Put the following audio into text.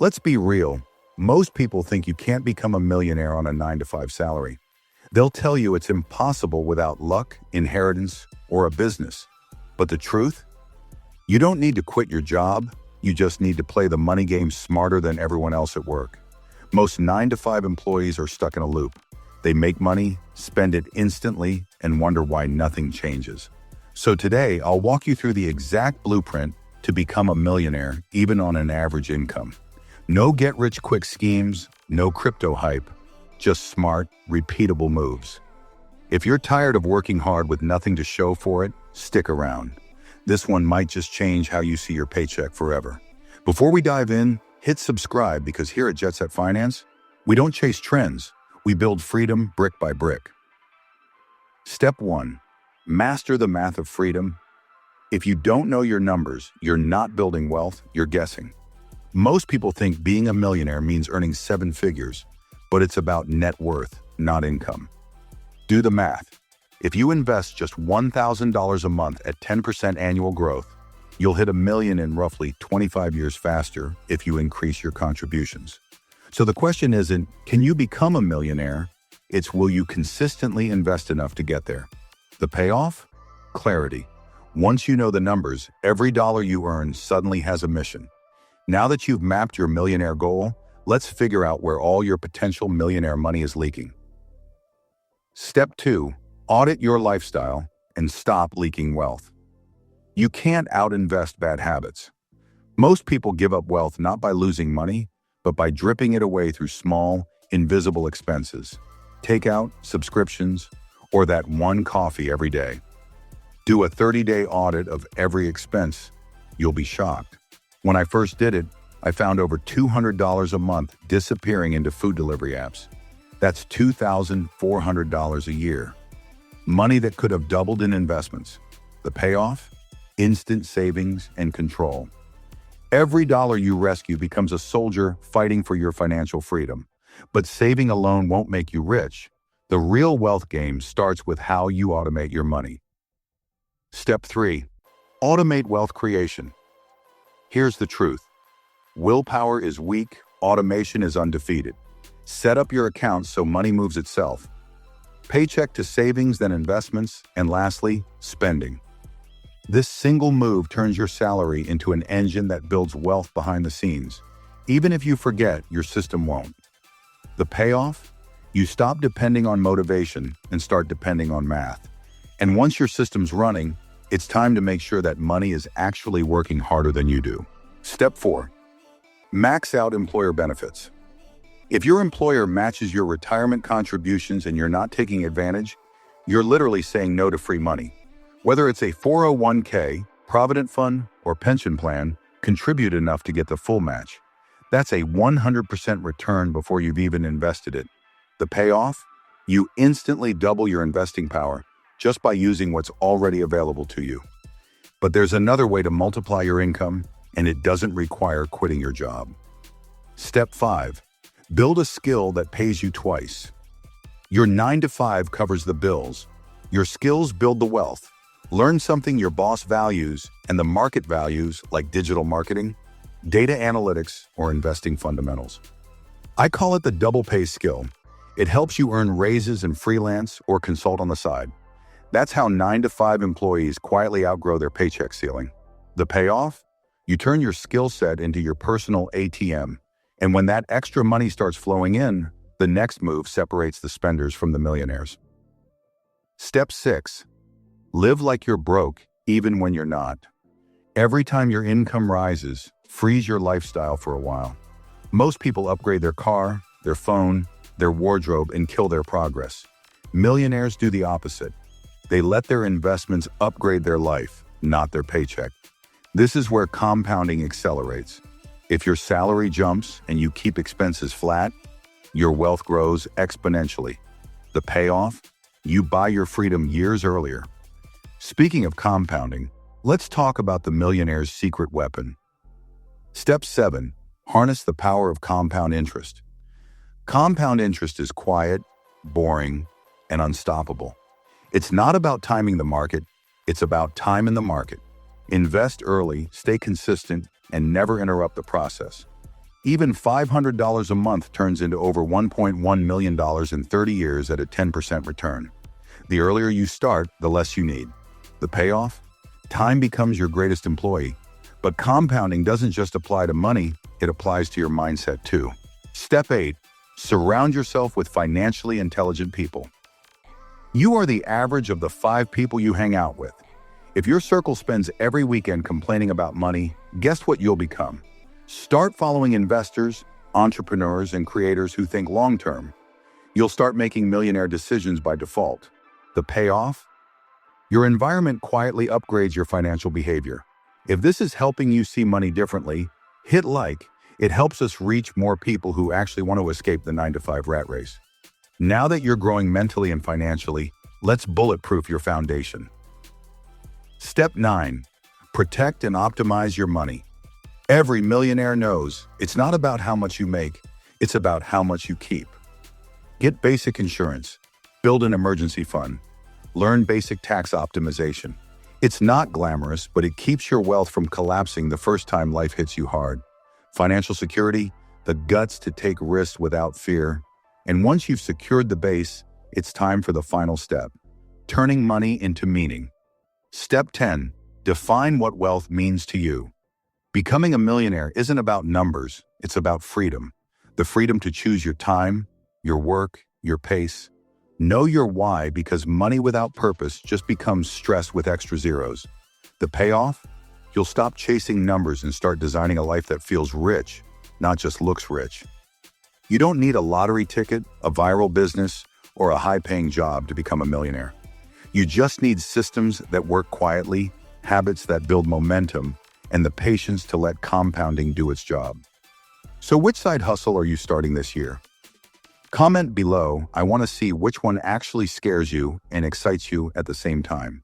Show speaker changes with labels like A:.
A: Let's be real. Most people think you can't become a millionaire on a 9-to-5 salary. They'll tell you it's impossible without luck, inheritance, or a business. But the truth? You don't need to quit your job. You just need to play the money game smarter than everyone else at work. Most 9-to-5 employees are stuck in a loop. They make money, spend it instantly, and wonder why nothing changes. So today, I'll walk you through the exact blueprint to become a millionaire, even on an average income. No get-rich-quick schemes, no crypto hype, just smart, repeatable moves. If you're tired of working hard with nothing to show for it, stick around. This one might just change how you see your paycheck forever. Before we dive in, hit subscribe because here at Jet Set Finance, we don't chase trends, we build freedom brick by brick. Step 1. Master the math of freedom. If you don't know your numbers, you're not building wealth, you're guessing. Most people think being a millionaire means earning 7 figures, but it's about net worth, not income. Do the math. If you invest just $1,000 a month at 10% annual growth, you'll hit $1 million in roughly 25 years faster if you increase your contributions. So the question isn't, can you become a millionaire? It's, will you consistently invest enough to get there? The payoff? Clarity. Once you know the numbers, every dollar you earn suddenly has a mission. Now that you've mapped your millionaire goal, let's figure out where all your potential millionaire money is leaking. Step 2. Audit your lifestyle and stop leaking wealth. You can't out-invest bad habits. Most people give up wealth not by losing money, but by dripping it away through small, invisible expenses. Takeout, subscriptions, or that one coffee every day. Do a 30-day audit of every expense. You'll be shocked. When I first did it, I found over $200 a month disappearing into food delivery apps. That's $2,400 a year. Money that could have doubled in investments. The payoff? Instant savings and control. Every dollar you rescue becomes a soldier fighting for your financial freedom. But saving alone won't make you rich. The real wealth game starts with how you automate your money. Step 3. Automate wealth creation. Here's the truth. Willpower is weak, automation is undefeated. Set up your accounts so money moves itself. Paycheck to savings, then investments, and lastly, spending. This single move turns your salary into an engine that builds wealth behind the scenes. Even if you forget, your system won't. The payoff? You stop depending on motivation and start depending on math. And once your system's running, it's time to make sure that money is actually working harder than you do. Step 4. Max out employer benefits. If your employer matches your retirement contributions and you're not taking advantage, you're literally saying no to free money. Whether it's a 401k, provident fund, or pension plan, contribute enough to get the full match. That's a 100% return before you've even invested it. The payoff? You instantly double your investing power just by using what's already available to you. But there's another way to multiply your income, and it doesn't require quitting your job. Step 5. Build a skill that pays you twice. Your 9-to-5 covers the bills. Your skills build the wealth. Learn something your boss values and the market values, like digital marketing, data analytics, or investing fundamentals. I call it the double pay skill. It helps you earn raises and freelance or consult on the side. That's how 9-to-5 employees quietly outgrow their paycheck ceiling. The payoff? You turn your skill set into your personal ATM. And when that extra money starts flowing in, the next move separates the spenders from the millionaires. Step 6. Live like you're broke, even when you're not. Every time your income rises, freeze your lifestyle for a while. Most people upgrade their car, their phone, their wardrobe, and kill their progress. Millionaires do the opposite. They let their investments upgrade their life, not their paycheck. This is where compounding accelerates. If your salary jumps and you keep expenses flat, your wealth grows exponentially. The payoff? You buy your freedom years earlier. Speaking of compounding, let's talk about the millionaire's secret weapon. Step 7. Harness the power of compound interest. Compound interest is quiet, boring, and unstoppable. It's not about timing the market, it's about time in the market. Invest early, stay consistent, and never interrupt the process. Even $500 a month turns into over $1.1 million in 30 years at a 10% return. The earlier you start, the less you need. The payoff? Time becomes your greatest employee. But compounding doesn't just apply to money, it applies to your mindset too. Step 8. Surround yourself with financially intelligent people. You are the average of the 5 people you hang out with. If your circle spends every weekend complaining about money, guess what you'll become? Start following investors, entrepreneurs, and creators who think long-term. You'll start making millionaire decisions by default. The payoff? Your environment quietly upgrades your financial behavior. If this is helping you see money differently, hit like. It helps us reach more people who actually want to escape the 9-to-5 rat race. Now that you're growing mentally and financially, let's bulletproof your foundation. Step 9. Protect and optimize your money. Every millionaire knows it's not about how much you make, it's about how much you keep. Get basic insurance, build an emergency fund, learn basic tax optimization. It's not glamorous, but it keeps your wealth from collapsing the first time life hits you hard. Financial security, the guts to take risks without fear. And once you've secured the base, it's time for the final step, turning money into meaning. Step 10. Define what wealth means to you. Becoming a millionaire isn't about numbers, it's about freedom. The freedom to choose your time, your work, your pace. Know your why, because money without purpose just becomes stress with extra zeros. The payoff? You'll stop chasing numbers and start designing a life that feels rich, not just looks rich. You don't need a lottery ticket, a viral business, or a high-paying job to become a millionaire. You just need systems that work quietly, habits that build momentum, and the patience to let compounding do its job. So which side hustle are you starting this year? Comment below. I want to see which one actually scares you and excites you at the same time.